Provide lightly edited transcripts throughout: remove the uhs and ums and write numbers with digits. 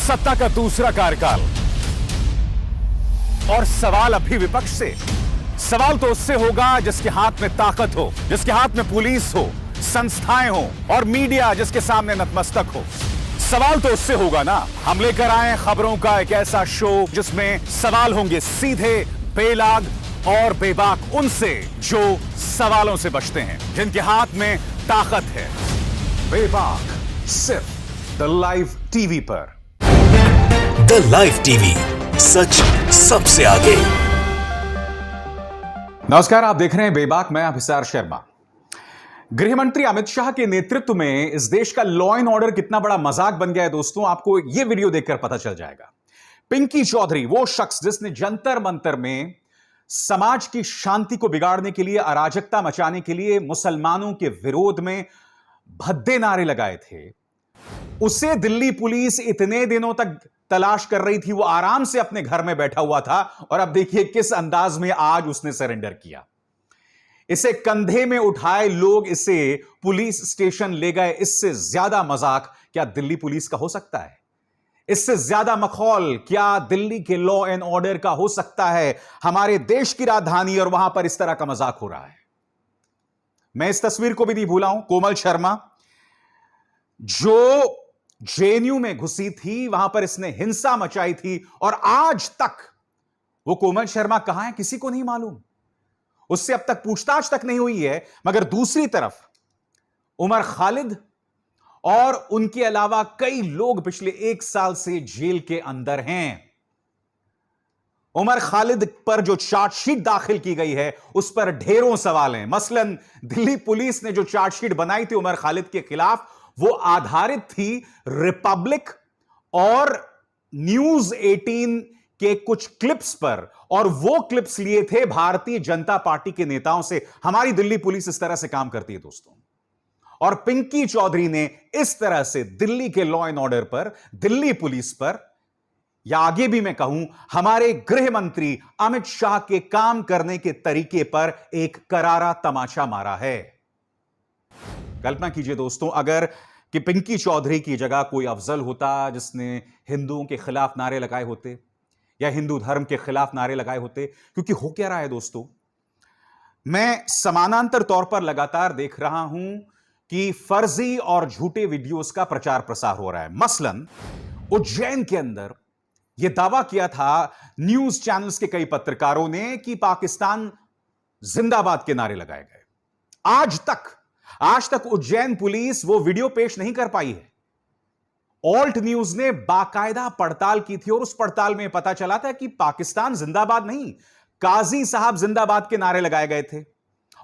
सत्ता का दूसरा कार्यकाल। और सवाल अभी विपक्ष से, सवाल तो उससे होगा जिसके हाथ में ताकत हो, जिसके हाथ में पुलिस हो, संस्थाएं हो और मीडिया जिसके सामने नतमस्तक हो। सवाल तो उससे होगा ना। हम लेकर आए खबरों का एक ऐसा शो जिसमें सवाल होंगे सीधे, बेलाग और बेबाक उनसे जो सवालों से बचते हैं, जिनके हाथ में ताकत है। बेबाक सिर्फ द लाइव टीवी पर। द लाइव टीवी, सच सबसे आगे। नमस्कार, आप देख रहे हैं बेबाक, मैं अभिसार शर्मा। गृह मंत्री अमित शाह के नेतृत्व में इस देश का लॉ एंड ऑर्डर कितना बड़ा मजाक बन गया है दोस्तों, आपको यह वीडियो देखकर पता चल जाएगा। पिंकी चौधरी, वो शख्स जिसने जंतर मंतर में समाज की शांति को बिगाड़ने के लिए, अराजकता मचाने के लिए, मुसलमानों के विरोध में भद्दे नारे लगाए थे, उसे दिल्ली पुलिस इतने दिनों तक तलाश कर रही थी। वो आराम से अपने घर में बैठा हुआ था और अब देखिए किस अंदाज में आज उसने सरेंडर किया। इसे कंधे में उठाए लोग इसे पुलिस स्टेशन ले गए। इससे ज्यादा मजाक क्या दिल्ली पुलिस का हो सकता है? इससे ज्यादा मखौल क्या दिल्ली के लॉ एंड ऑर्डर का हो सकता है? हमारे देश की राजधानी और वहां पर इस तरह का मजाक हो रहा है। मैं इस तस्वीर को भी नहीं भूला हूं, कोमल शर्मा जो जेएनयू में घुसी थी, वहां पर इसने हिंसा मचाई थी और आज तक वो कोमल शर्मा कहां है किसी को नहीं मालूम। उससे अब तक पूछताछ तक नहीं हुई है। मगर दूसरी तरफ उमर खालिद और उनके अलावा कई लोग पिछले 1 साल से जेल के अंदर हैं। उमर खालिद पर जो चार्जशीट दाखिल की गई है उस पर ढेरों सवाल हैं। मसलन दिल्ली पुलिस ने जो चार्जशीट बनाई थी उमर खालिद के खिलाफ, वो आधारित थी रिपब्लिक और न्यूज 18 के कुछ क्लिप्स पर, और वो क्लिप्स लिए थे भारतीय जनता पार्टी के नेताओं से। हमारी दिल्ली पुलिस इस तरह से काम करती है दोस्तों। और पिंकी चौधरी ने इस तरह से दिल्ली के लॉ एंड ऑर्डर पर, दिल्ली पुलिस पर, या आगे भी मैं कहूं हमारे गृह मंत्री अमित शाह के काम करने के तरीके पर एक करारा तमाचा मारा है। कल्पना कीजिए दोस्तों, अगर कि पिंकी चौधरी की जगह कोई अफजल होता जिसने हिंदुओं के खिलाफ नारे लगाए होते या हिंदू धर्म के खिलाफ नारे लगाए होते। क्योंकि हो क्या रहा है दोस्तों, मैं समानांतर तौर पर लगातार देख रहा हूं कि फर्जी और झूठे वीडियोस का प्रचार प्रसार हो रहा है। मसलन उज्जैन के अंदर यह दावा किया था न्यूज चैनल्स के कई पत्रकारों ने कि पाकिस्तान जिंदाबाद के नारे लगाए गए। आज तक उज्जैन पुलिस वो वीडियो पेश नहीं कर पाई है। ऑल्ट न्यूज ने बाकायदा पड़ताल की थी और उस पड़ताल में पता चला था कि पाकिस्तान जिंदाबाद नहीं, काजी साहब जिंदाबाद के नारे लगाए गए थे।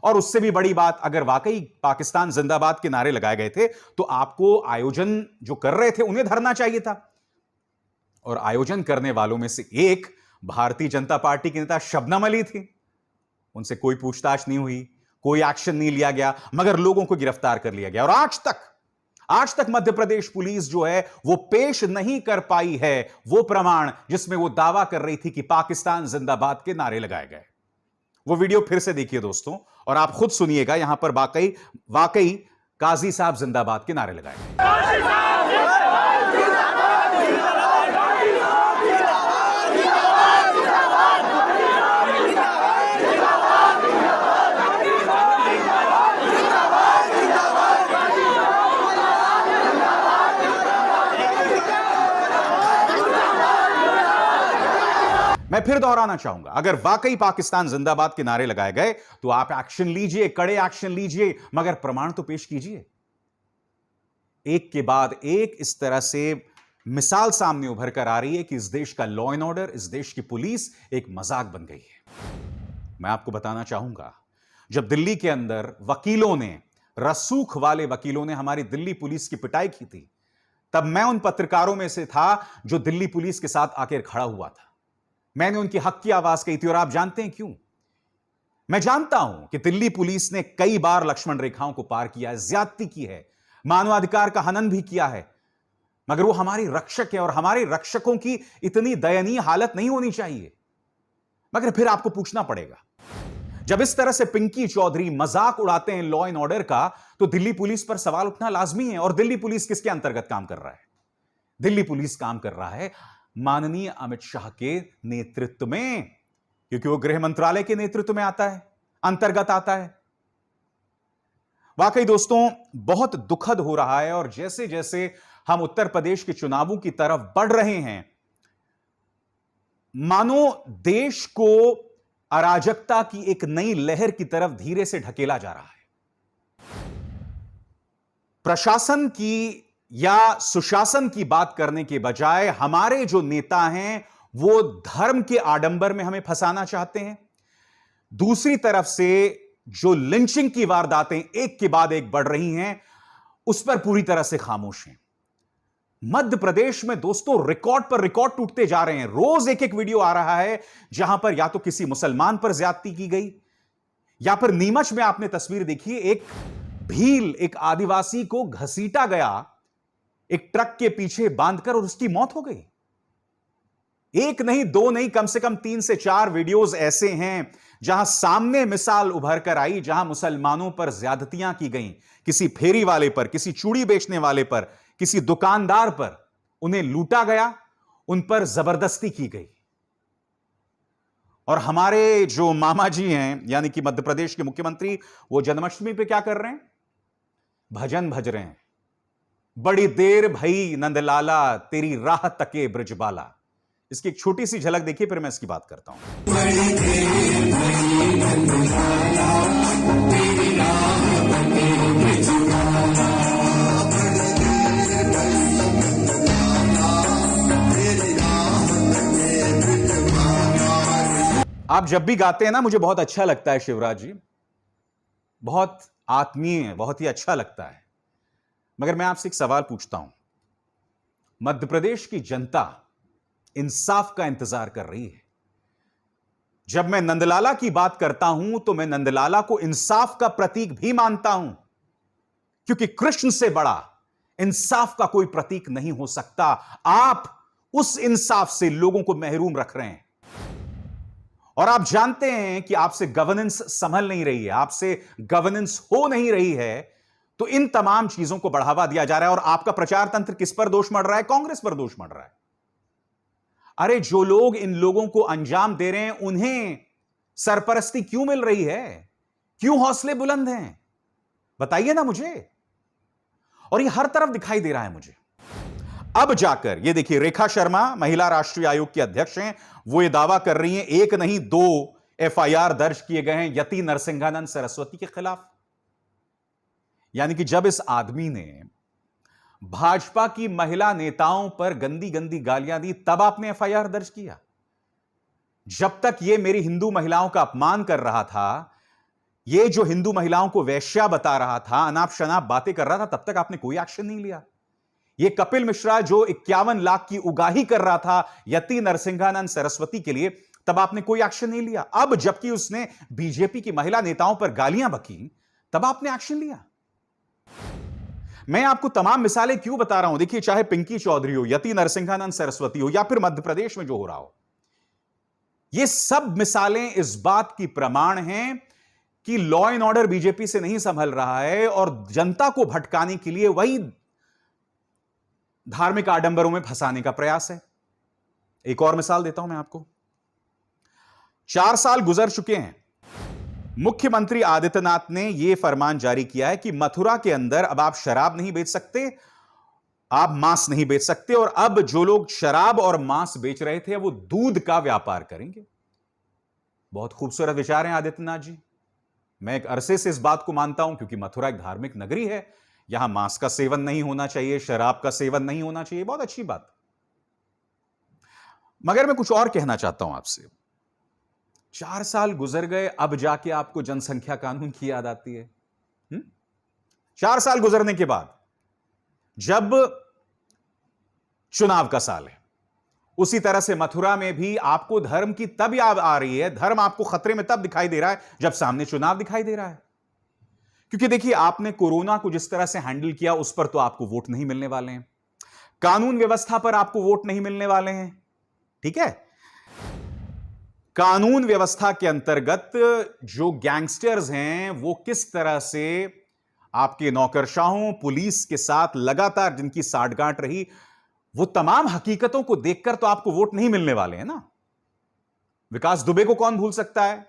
और उससे भी बड़ी बात, अगर वाकई पाकिस्तान जिंदाबाद के नारे लगाए गए थे तो आपको आयोजन जो कर रहे थे उन्हें धरना चाहिए था। और आयोजन करने वालों में से एक भारतीय जनता पार्टी की नेता शबनम अली थी। उनसे कोई पूछताछ नहीं हुई, कोई एक्शन नहीं लिया गया, मगर लोगों को गिरफ्तार कर लिया गया। और आज तक मध्य प्रदेश पुलिस जो है वो पेश नहीं कर पाई है वो प्रमाण जिसमें वो दावा कर रही थी कि पाकिस्तान जिंदाबाद के नारे लगाए गए। वो वीडियो फिर से देखिए दोस्तों और आप खुद सुनिएगा, यहां पर वाकई काजी साहब जिंदाबाद के नारे लगाए गए। मैं फिर दोहराना चाहूंगा, अगर वाकई पाकिस्तान जिंदाबाद के नारे लगाए गए तो आप एक्शन लीजिए, कड़े एक्शन लीजिए, मगर प्रमाण तो पेश कीजिए। एक के बाद एक इस तरह से मिसाल सामने उभर कर आ रही है कि इस देश का लॉ एंड ऑर्डर, इस देश की पुलिस एक मजाक बन गई है। मैं आपको बताना चाहूंगा, जब दिल्ली के अंदर वकीलों ने, रसूख वाले वकीलों ने हमारी दिल्ली पुलिस की पिटाई की थी, तब मैं उन पत्रकारों में से था जो दिल्ली पुलिस के साथ आकर खड़ा हुआ था। मैंने उनकी हक की आवाज कही थी। और आप जानते हैं क्यों? मैं जानता हूं कि दिल्ली पुलिस ने कई बार लक्ष्मण रेखाओं को पार किया है, ज्यादती की है, मानवाधिकार का हनन भी किया है, मगर वो हमारी रक्षक है और हमारे रक्षकों की इतनी दयनीय हालत नहीं होनी चाहिए। मगर फिर आपको पूछना पड़ेगा, जब इस तरह से पिंकी चौधरी मजाक उड़ाते हैं लॉ एंड ऑर्डर का, तो दिल्ली पुलिस पर सवाल उठना लाजमी है। और दिल्ली पुलिस किसके अंतर्गत काम कर रहा है? दिल्ली पुलिस काम कर रहा है माननीय अमित शाह के नेतृत्व में, क्योंकि वो गृह मंत्रालय के नेतृत्व में आता है, अंतर्गत आता है। वाकई दोस्तों बहुत दुखद हो रहा है, और जैसे जैसे हम उत्तर प्रदेश के चुनावों की तरफ बढ़ रहे हैं, मानो देश को अराजकता की एक नई लहर की तरफ धीरे से ढकेला जा रहा है। प्रशासन की या सुशासन की बात करने के बजाय हमारे जो नेता हैं वो धर्म के आडंबर में हमें फंसाना चाहते हैं। दूसरी तरफ से जो लिंचिंग की वारदातें एक के बाद एक बढ़ रही हैं, उस पर पूरी तरह से खामोश हैं। मध्य प्रदेश में दोस्तों रिकॉर्ड पर रिकॉर्ड टूटते जा रहे हैं। रोज एक एक वीडियो आ रहा है जहां पर या तो किसी मुसलमान पर ज्यादती की गई, या फिर नीमच में आपने तस्वीर देखी, एक भील, एक आदिवासी को घसीटा गया एक ट्रक के पीछे बांधकर और उसकी मौत हो गई। एक नहीं, दो नहीं, कम से कम 3 से 4 वीडियोस ऐसे हैं जहां सामने मिसाल उभर कर आई, जहां मुसलमानों पर ज्यादतियां की गई, किसी फेरी वाले पर, किसी चूड़ी बेचने वाले पर, किसी दुकानदार पर उन्हें लूटा गया, उन पर जबरदस्ती की गई। और हमारे जो मामा जी हैं, यानी कि मध्य प्रदेश के मुख्यमंत्री, वो जन्माष्टमी पे क्या कर रहे हैं? भजन भज रहे हैं। बड़ी देर भई नंदलाला, तेरी राह तके ब्रजबाला। इसकी एक छोटी सी झलक देखिए, फिर मैं इसकी बात करता हूं। बड़ी देर भई नंदलाला, तेरी राह तके ब्रजबाला। आप जब भी गाते हैं ना, मुझे बहुत अच्छा लगता है शिवराज जी, बहुत आत्मीय, बहुत ही अच्छा लगता है। मगर मैं आपसे एक सवाल पूछता हूं, मध्य प्रदेश की जनता इंसाफ का इंतजार कर रही है। जब मैं नंदलाला की बात करता हूं तो मैं नंदलाला को इंसाफ का प्रतीक भी मानता हूं, क्योंकि कृष्ण से बड़ा इंसाफ का कोई प्रतीक नहीं हो सकता। आप उस इंसाफ से लोगों को महरूम रख रहे हैं, और आप जानते हैं कि आपसे गवर्नेंस संभल नहीं रही है, आपसे गवर्नेंस हो नहीं रही है, तो इन तमाम चीजों को बढ़ावा दिया जा रहा है। और आपका प्रचार तंत्र किस पर दोष मढ़ रहा है? कांग्रेस पर दोष मढ़ रहा है। अरे जो लोग इन लोगों को अंजाम दे रहे हैं, उन्हें सरपरस्ती क्यों मिल रही है? क्यों हौसले बुलंद हैं? बताइए ना मुझे। और ये हर तरफ दिखाई दे रहा है मुझे। अब जाकर ये देखिए, रेखा शर्मा महिला राष्ट्रीय आयोग की अध्यक्ष हैं, वो ये दावा कर रही हैं एक नहीं 2 एफआईआर दर्ज किए गए हैं यति नरसिंहानंद सरस्वती के खिलाफ। यानी कि जब इस आदमी ने भाजपा की महिला नेताओं पर गंदी गंदी गालियां दी, तब आपने एफआईआर दर्ज किया। जब तक ये मेरी हिंदू महिलाओं का अपमान कर रहा था, ये जो हिंदू महिलाओं को वैश्या बता रहा था, अनाप शनाप बातें कर रहा था, तब तक आपने कोई एक्शन नहीं लिया। ये कपिल मिश्रा जो 51 लाख की उगाही कर रहा था यति नरसिंहानंद सरस्वती के लिए, तब आपने कोई एक्शन नहीं लिया। अब जबकि उसने बीजेपी की महिला नेताओं पर गालियां बकी, तब आपने एक्शन लिया। मैं आपको तमाम मिसालें क्यों बता रहा हूं? देखिए, चाहे पिंकी चौधरी हो, यति नरसिंहानंद सरस्वती हो, या फिर मध्य प्रदेश में जो हो रहा हो, ये सब मिसालें इस बात की प्रमाण हैं कि लॉ एंड ऑर्डर बीजेपी से नहीं संभल रहा है, और जनता को भटकाने के लिए वही धार्मिक आडंबरों में फंसाने का प्रयास है। एक और मिसाल देता हूं मैं आपको। 4 साल गुजर चुके हैं, मुख्यमंत्री आदित्यनाथ ने यह फरमान जारी किया है कि मथुरा के अंदर अब आप शराब नहीं बेच सकते, आप मांस नहीं बेच सकते, और अब जो लोग शराब और मांस बेच रहे थे वो दूध का व्यापार करेंगे। बहुत खूबसूरत विचार हैं आदित्यनाथ जी। मैं एक अरसे से इस बात को मानता हूं, क्योंकि मथुरा एक धार्मिक नगरी है, यहां मांस का सेवन नहीं होना चाहिए, शराब का सेवन नहीं होना चाहिए, बहुत अच्छी बात। मगर मैं कुछ और कहना चाहता हूं आपसे। 4 साल गुजर गए, अब जाके आपको जनसंख्या कानून की याद आती है। 4 साल गुजरने के बाद, जब चुनाव का साल है, उसी तरह से मथुरा में भी आपको धर्म की तब याद आ रही है, धर्म आपको खतरे में तब दिखाई दे रहा है जब सामने चुनाव दिखाई दे रहा है। क्योंकि देखिए, आपने कोरोना को जिस तरह से हैंडल किया, उस पर तो आपको वोट नहीं मिलने वाले हैं, कानून व्यवस्था पर आपको वोट नहीं मिलने वाले हैं। ठीक है, कानून व्यवस्था के अंतर्गत जो गैंगस्टर्स हैं, वो किस तरह से आपके नौकरशाहों, पुलिस के साथ लगातार जिनकी साठगांठ रही, वो तमाम हकीकतों को देखकर तो आपको वोट नहीं मिलने वाले हैं ना। विकास दुबे को कौन भूल सकता है,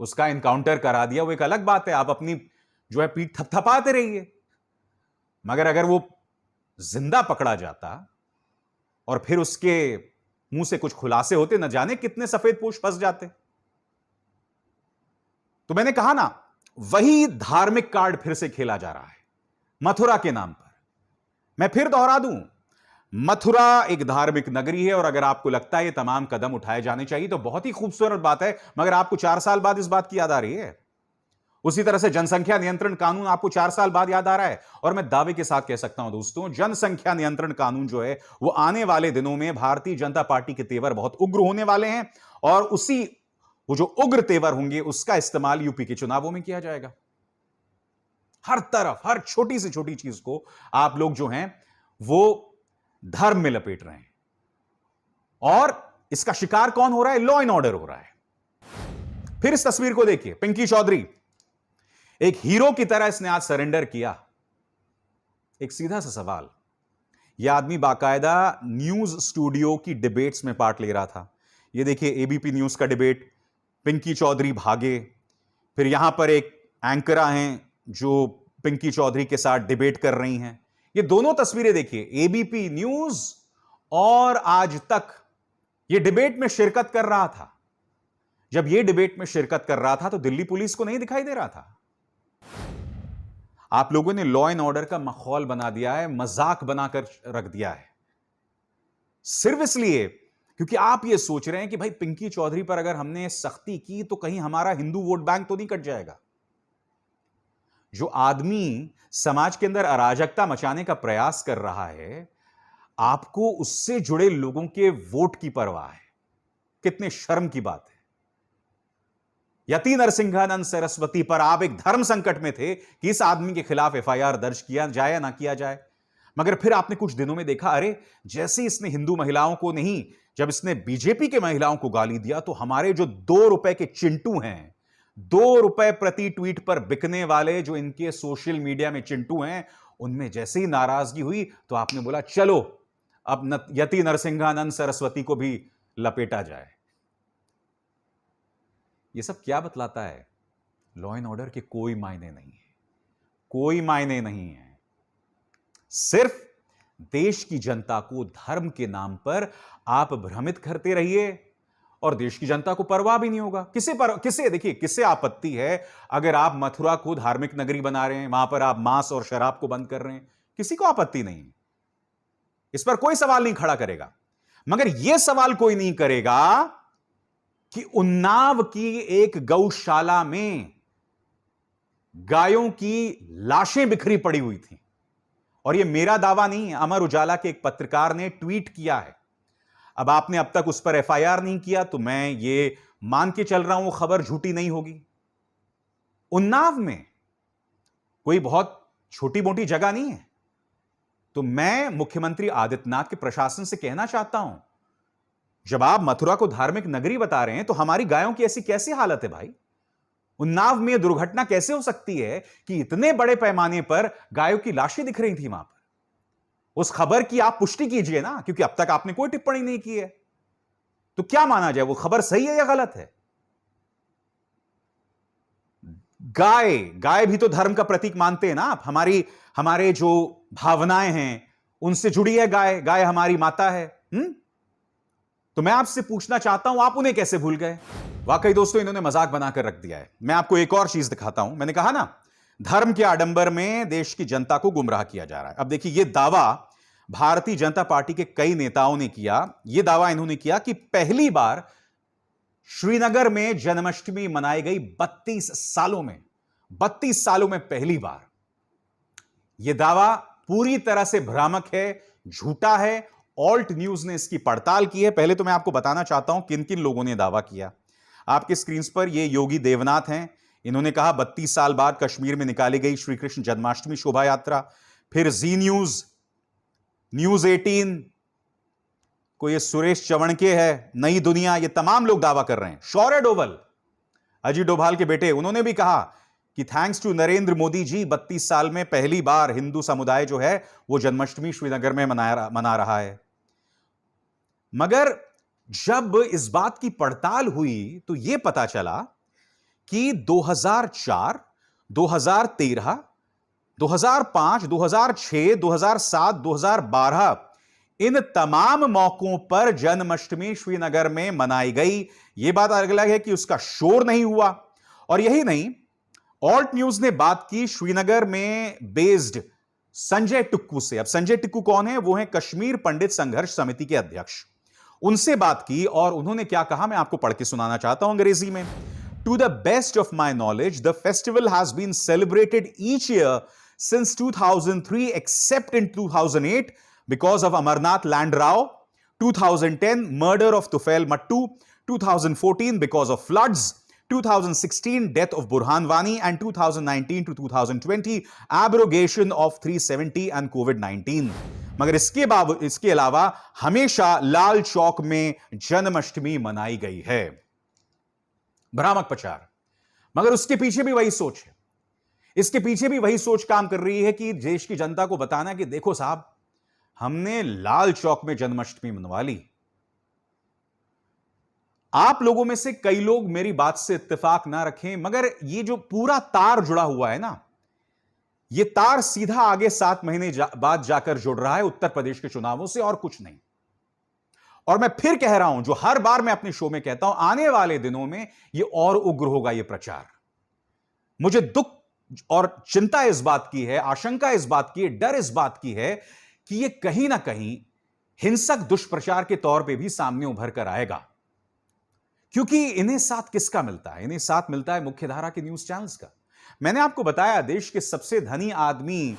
उसका इनकाउंटर करा दिया, वो एक अलग बात है, आप अपनी जो है पीठ थपथपाते रहिए। मगर अगर वो जिंदा पकड़ा जाता और फिर उसके मुंह से कुछ खुलासे होते, न जाने कितने सफेद पोश फंस जाते। तो मैंने कहा ना, वही धार्मिक कार्ड फिर से खेला जा रहा है मथुरा के नाम पर। मैं फिर दोहरा दूं, मथुरा एक धार्मिक नगरी है और अगर आपको लगता है ये तमाम कदम उठाए जाने चाहिए तो बहुत ही खूबसूरत बात है, मगर आपको 4 साल बाद इस बात की याद आ रही है। उसी तरह से जनसंख्या नियंत्रण कानून आपको 4 साल बाद याद आ रहा है। और मैं दावे के साथ कह सकता हूं दोस्तों, जनसंख्या नियंत्रण कानून जो है वो आने वाले दिनों में भारतीय जनता पार्टी के तेवर बहुत उग्र होने वाले हैं और वो जो उग्र तेवर होंगे उसका इस्तेमाल यूपी के चुनावों में किया जाएगा। हर तरफ, हर छोटी से छोटी चीज को आप लोग जो हैं वो धर्म में लपेट रहे हैं और इसका शिकार कौन हो रहा है? लॉ एंड ऑर्डर हो रहा है। फिर इस तस्वीर को देखिए, पिंकी चौधरी एक हीरो की तरह इसने आज सरेंडर किया। एक सीधा सा सवाल, यह आदमी बाकायदा न्यूज स्टूडियो की डिबेट्स में पार्ट ले रहा था। यह देखिए एबीपी न्यूज का डिबेट, पिंकी चौधरी भागे, फिर यहां पर एक एंकरा हैं जो पिंकी चौधरी के साथ डिबेट कर रही हैं। ये दोनों तस्वीरें देखिए, एबीपी न्यूज और आज तक ये डिबेट में शिरकत कर रहा था। जब ये डिबेट में शिरकत कर रहा था तो दिल्ली पुलिस को नहीं दिखाई दे रहा था। आप लोगों ने लॉ एंड ऑर्डर का माहौल बना दिया है, मजाक बनाकर रख दिया है, सिर्फ इसलिए क्योंकि आप ये सोच रहे हैं कि भाई पिंकी चौधरी पर अगर हमने सख्ती की तो कहीं हमारा हिंदू वोट बैंक तो नहीं कट जाएगा। जो आदमी समाज के अंदर अराजकता मचाने का प्रयास कर रहा है, आपको उससे जुड़े लोगों के वोट की परवाह है। कितने शर्म की बात है। यति नरसिंहानंद सरस्वती पर आप एक धर्म संकट में थे कि इस आदमी के खिलाफ एफआईआर दर्ज किया जाए या ना किया जाए, मगर फिर आपने कुछ दिनों में देखा, अरे जैसे इसने हिंदू महिलाओं को नहीं, जब इसने बीजेपी के महिलाओं को गाली दिया तो हमारे जो 2 रुपए के चिंटू हैं, 2 रुपए प्रति ट्वीट पर बिकने वाले जो इनके सोशल मीडिया में चिंटू हैं, उनमें जैसे ही नाराजगी हुई तो आपने बोला चलो अब यति नरसिंहानंद सरस्वती को भी लपेटा जाए। यह सब क्या बतलाता है? लॉ एंड ऑर्डर के कोई मायने नहीं है, कोई मायने नहीं है। सिर्फ देश की जनता को धर्म के नाम पर आप भ्रमित करते रहिए और देश की जनता को परवाह भी नहीं होगा। किसे आपत्ति है अगर आप मथुरा को धार्मिक नगरी बना रहे हैं, वहां पर आप मांस और शराब को बंद कर रहे हैं? किसी को आपत्ति नहीं, इस पर कोई सवाल नहीं खड़ा करेगा। मगर यह सवाल कोई नहीं करेगा कि उन्नाव की एक गौशाला में गायों की लाशें बिखरी पड़ी हुई थी। और यह मेरा दावा नहीं है, अमर उजाला के एक पत्रकार ने ट्वीट किया है। अब आपने अब तक उस पर एफआईआर नहीं किया तो मैं ये मान के चल रहा हूं वो खबर झूठी नहीं होगी। उन्नाव में कोई बहुत छोटी मोटी जगह नहीं है। तो मैं मुख्यमंत्री आदित्यनाथ के प्रशासन से कहना चाहता हूं, जब आप मथुरा को धार्मिक नगरी बता रहे हैं तो हमारी गायों की ऐसी कैसी हालत है भाई? उन्नाव में दुर्घटना कैसे हो सकती है कि इतने बड़े पैमाने पर गायों की लाशें दिख रही थी वहां पर? उस खबर की आप पुष्टि कीजिए ना, क्योंकि अब तक आपने कोई टिप्पणी नहीं की है। तो क्या माना जाए, वो खबर सही है या गलत है? गाय भी तो धर्म का प्रतीक मानते हैं ना आप। हमारे जो भावनाएं हैं उनसे जुड़ी है गाय हमारी माता है। तो मैं आपसे पूछना चाहता हूं, आप उन्हें कैसे भूल गए? वाकई दोस्तों, इन्होंने मजाक बनाकर रख दिया है। मैं आपको एक और चीज दिखाता हूं। मैंने कहा ना, धर्म के आडंबर में देश की जनता को गुमराह किया जा रहा है। अब देखिए, यह दावा भारतीय जनता पार्टी के कई नेताओं ने किया। यह दावा इन्होंने किया कि पहली बार श्रीनगर में जन्माष्टमी मनाई गई 32 सालों में पहली बार। यह दावा पूरी तरह से भ्रामक है, झूठा है। ऑल्ट न्यूज ने इसकी पड़ताल की है। पहले तो मैं आपको बताना चाहता हूं किन किन लोगों ने दावा किया। आपके स्क्रीन पर ये योगी देवनाथ हैं। इन्होंने कहा 32 साल बाद कश्मीर में निकाली गई श्री कृष्ण जन्माष्टमी शोभा यात्रा। फिर जी न्यूज 18 को ये सुरेश चवणके है, नई दुनिया, ये तमाम लोग दावा कर रहे हैं। शौर्य डोभाल, अजीत डोभाल के बेटे, उन्होंने भी कहा कि थैंक्स टू नरेंद्र मोदी जी 32 साल में पहली बार हिंदू समुदाय जो है वो जन्माष्टमी श्रीनगर में मना रहा है। मगर जब इस बात की पड़ताल हुई तो यह पता चला कि 2004, 2013, 2005, 2006, 2007, 2012 इन तमाम मौकों पर जन्माष्टमी श्रीनगर में मनाई गई। यह बात अलग है कि उसका शोर नहीं हुआ। और यही नहीं, ऑल्ट न्यूज ने बात की श्रीनगर में बेस्ड संजय टिक्कू से। अब संजय टिक्कू कौन है? वो है कश्मीर पंडित संघर्ष समिति के अध्यक्ष। उनसे बात की और उन्होंने क्या कहा, मैं आपको पढ़ के सुनाना चाहता हूं अंग्रेजी में। To the best of my knowledge the festival has been celebrated each year since 2003 except in 2008 because of Amarnath Land Rao, 2010 murder of Tufail Mattu, 2014 because of floods, 2016 death of Burhan Wani, and 2019 to 2020 abrogation of 370 and COVID-19। मगर इसके अलावा हमेशा लाल चौक में जन्माष्टमी मनाई गई है। भ्रामक प्रचार, मगर उसके पीछे भी वही सोच है। इसके पीछे भी वही सोच काम कर रही है कि देश की जनता को बताना कि देखो साहब, हमने लाल चौक में जन्माष्टमी मनवा ली। आप लोगों में से कई लोग मेरी बात से इत्तेफाक ना रखें, मगर ये जो पूरा तार जुड़ा हुआ है ना, ये तार सीधा आगे 7 महीने बाद जाकर जुड़ रहा है उत्तर प्रदेश के चुनावों से, और कुछ नहीं। और मैं फिर कह रहा हूं, जो हर बार मैं अपने शो में कहता हूं, आने वाले दिनों में ये और उग्र होगा ये प्रचार। मुझे दुख और चिंता इस बात की है, आशंका इस बात की है, डर इस बात की है कि यह कहीं ना कहीं हिंसक दुष्प्रचार के तौर पे भी सामने उभर कर आएगा। क्योंकि इन्हें साथ किसका मिलता है? इन्हें साथ मिलता है मुख्यधारा के न्यूज चैनल्स का। मैंने आपको बताया, देश के सबसे धनी आदमी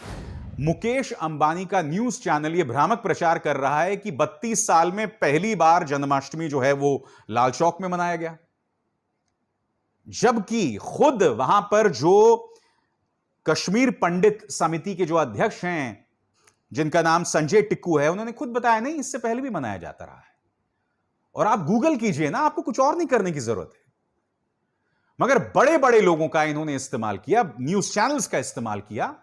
मुकेश अंबानी का न्यूज चैनल यह भ्रामक प्रचार कर रहा है कि 32 साल में पहली बार जन्माष्टमी जो है वो लाल चौक में मनाया गया, जबकि खुद वहां पर जो कश्मीर पंडित समिति के जो अध्यक्ष हैं, जिनका नाम संजय टिक्कू है, उन्होंने खुद बताया नहीं, इससे पहले भी मनाया जाता रहा है। और आप गूगल कीजिए ना, आपको कुछ और नहीं करने की जरूरत है। मगर बड़े बड़े लोगों का इन्होंने इस्तेमाल किया, न्यूज चैनल्स का इस्तेमाल किया,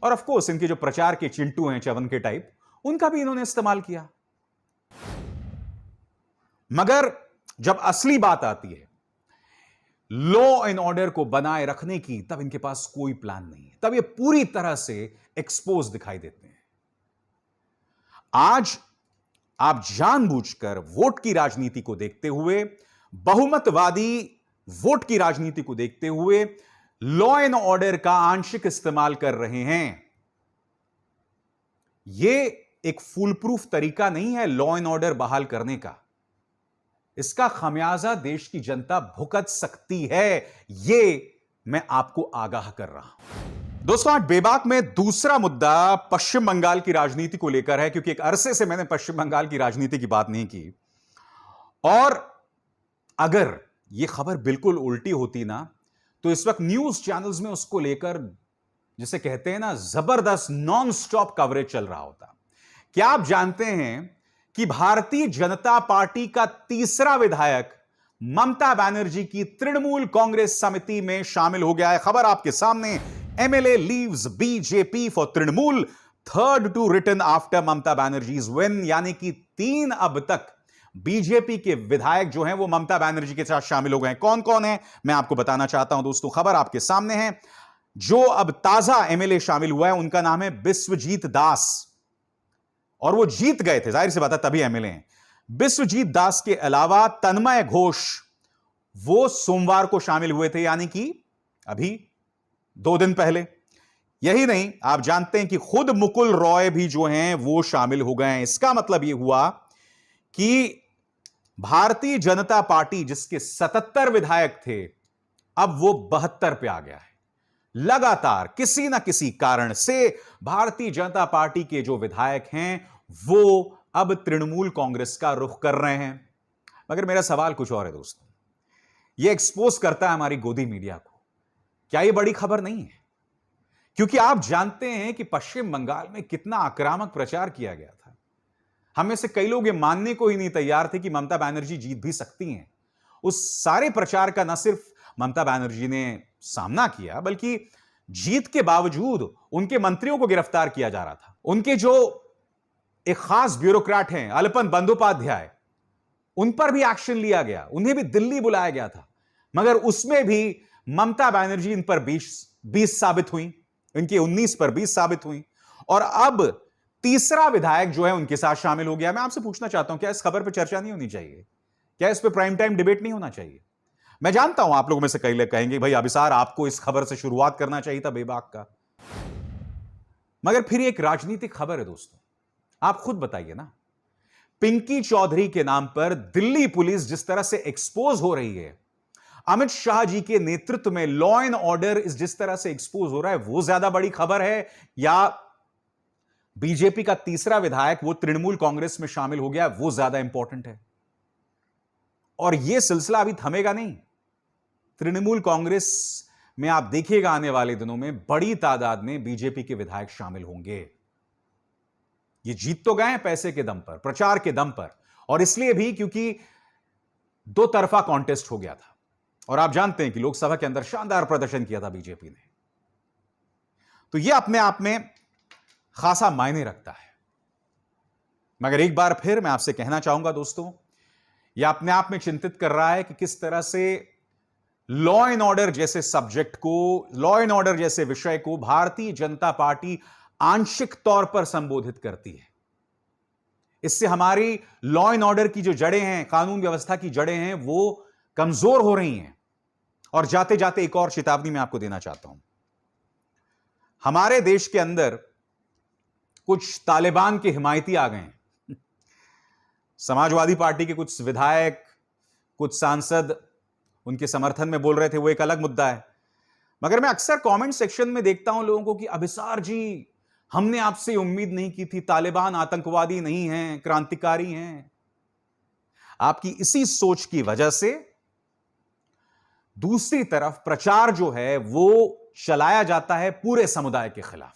और ऑफ कोर्स इनके जो प्रचार के चिंटू हैं चवन के टाइप, उनका भी इन्होंने इस्तेमाल किया। मगर जब असली बात आती है लॉ एंड ऑर्डर को बनाए रखने की, तब इनके पास कोई प्लान नहीं है। तब ये पूरी तरह से एक्सपोज दिखाई देते हैं। आज आप जानबूझकर वोट की राजनीति को देखते हुए, बहुमतवादी वोट की राजनीति को देखते हुए लॉ एंड ऑर्डर का आंशिक इस्तेमाल कर रहे हैं। यह एक फूल प्रूफ तरीका नहीं है लॉ एंड ऑर्डर बहाल करने का। इसका खमियाजा देश की जनता भुगत सकती है, यह मैं आपको आगाह कर रहा हूं। दोस्तों, आज बेबाक में दूसरा मुद्दा पश्चिम बंगाल की राजनीति को लेकर है, क्योंकि एक अरसे से मैंने पश्चिम बंगाल की राजनीति की बात नहीं की। और अगर यह खबर बिल्कुल उल्टी होती ना, तो इस वक्त न्यूज चैनल्स में उसको लेकर, जिसे कहते हैं ना, जबरदस्त नॉन स्टॉप कवरेज चल रहा होता। क्या आप जानते हैं कि भारतीय जनता पार्टी का तीसरा विधायक ममता बनर्जी की तृणमूल कांग्रेस समिति में शामिल हो गया है? खबर आपके सामने। MLA leaves BJP for Trinamool, third to return after Mamata Banerjee's win. यानी कि 3 अब तक बीजेपी के विधायक जो हैं वो ममता बनर्जी के साथ शामिल हो गए हैं। कौन कौन है मैं आपको बताना चाहता हूं दोस्तों, खबर आपके सामने है। जो अब ताजा एमएलए शामिल हुआ है उनका नाम है बिस्वजीत दास, और वो जीत गए थे, जाहिर सी बात है तभी एमएलए हैं। बिस्वजीत दास के अलावा तन्मय घोष, वो सोमवार को शामिल हुए थे, यानी कि अभी 2 दिन पहले। यही नहीं, आप जानते हैं कि खुद मुकुल रॉय भी जो हैं वो शामिल हो गए हैं। इसका मतलब यह हुआ कि भारतीय जनता पार्टी जिसके 77 विधायक थे, अब वो 72 पे आ गया है। लगातार किसी ना किसी कारण से भारतीय जनता पार्टी के जो विधायक हैं वो अब तृणमूल कांग्रेस का रुख कर रहे हैं। मगर मेरा सवाल कुछ और है दोस्तों, यह एक्सपोज करता है हमारी गोदी मीडिया को। क्या यह बड़ी खबर नहीं है? क्योंकि आप जानते हैं कि पश्चिम बंगाल में कितना आक्रामक प्रचार किया गया था। हम में से कई लोग ये मानने को ही नहीं तैयार थे कि ममता बनर्जी जीत भी सकती हैं। उस सारे प्रचार का न सिर्फ ममता बनर्जी ने सामना किया, बल्कि जीत के बावजूद उनके मंत्रियों को गिरफ्तार किया जा रहा था। उनके जो एक खास ब्यूरोक्रेट हैं अलपन बंदोपाध्याय, उन पर भी एक्शन लिया गया, उन्हें भी दिल्ली बुलाया गया था, मगर उसमें भी ममता बनर्जी इन पर 20 साबित हुई, इनकी 19 पर 20 साबित हुई, और अब तीसरा विधायक जो है उनके साथ शामिल हो गया। मैं आपसे पूछना चाहता हूं, क्या इस खबर पर चर्चा नहीं होनी चाहिए? क्या इस पर प्राइम टाइम डिबेट नहीं होना चाहिए? मैं जानता हूं आप लोगों में से कई लोग कहेंगे भाई अभिसार आपको इस खबर से शुरुआत करना चाहिए था बेबाक का, मगर फिर एक राजनीतिक खबर है दोस्तों। आप खुद बताइए ना, पिंकी चौधरी के नाम पर दिल्ली पुलिस जिस तरह से एक्सपोज हो रही है, अमित शाह जी के नेतृत्व में लॉ एंड ऑर्डर इस जिस तरह से एक्सपोज हो रहा है, वो ज्यादा बड़ी खबर है, या बीजेपी का तीसरा विधायक वो तृणमूल कांग्रेस में शामिल हो गया, वो ज्यादा इंपॉर्टेंट है? और यह सिलसिला अभी थमेगा नहीं। तृणमूल कांग्रेस में आप देखिएगा आने वाले दिनों में बड़ी तादाद में बीजेपी के विधायक शामिल होंगे। ये जीत तो गए हैं पैसे के दम पर, प्रचार के दम पर, और इसलिए भी क्योंकि दो तरफा कॉन्टेस्ट हो गया था, और आप जानते हैं कि लोकसभा के अंदर शानदार प्रदर्शन किया था बीजेपी ने, तो यह अपने आप में खासा मायने रखता है। मगर एक बार फिर मैं आपसे कहना चाहूंगा दोस्तों, यह अपने आप में चिंतित कर रहा है कि किस तरह से लॉ एंड ऑर्डर जैसे सब्जेक्ट को, लॉ एंड ऑर्डर जैसे विषय को भारतीय जनता पार्टी आंशिक तौर पर संबोधित करती है। इससे हमारी लॉ एंड ऑर्डर की जो जड़ें हैं, कानून व्यवस्था की जड़ें हैं, वो कमजोर हो रही हैं। और जाते जाते एक और चेतावनी मैं आपको देना चाहता हूं। हमारे देश के अंदर कुछ तालिबान के हिमायती आ गए हैं। समाजवादी पार्टी के कुछ विधायक, कुछ सांसद उनके समर्थन में बोल रहे थे, वो एक अलग मुद्दा है। मगर मैं अक्सर कमेंट सेक्शन में देखता हूं लोगों को कि अभिसार जी, हमने आपसे उम्मीद नहीं की थी, तालिबान आतंकवादी नहीं हैं, क्रांतिकारी हैं। आपकी इसी सोच की वजह से दूसरी तरफ प्रचार जो है वो चलाया जाता है पूरे समुदाय के खिलाफ।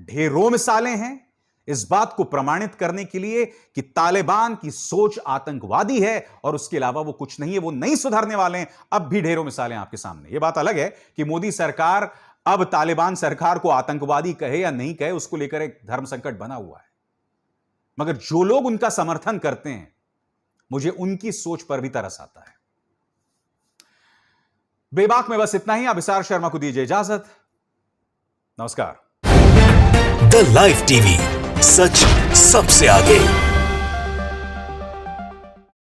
ढेरों मिसालें हैं इस बात को प्रमाणित करने के लिए कि तालिबान की सोच आतंकवादी है, और उसके अलावा वो कुछ नहीं है, वो नहीं सुधरने वाले हैं। अब भी ढेरों मिसालें आपके सामने। यह बात अलग है कि मोदी सरकार अब तालिबान सरकार को आतंकवादी कहे या नहीं कहे, उसको लेकर एक धर्म संकट बना हुआ है, मगर जो लोग उनका समर्थन करते हैं, मुझे उनकी सोच पर भी तरस आता है। बेबाक में बस इतना ही। अभिसार शर्मा को दीजिए इजाजत। नमस्कार। द लाइव टीवी, सच सबसे आगे।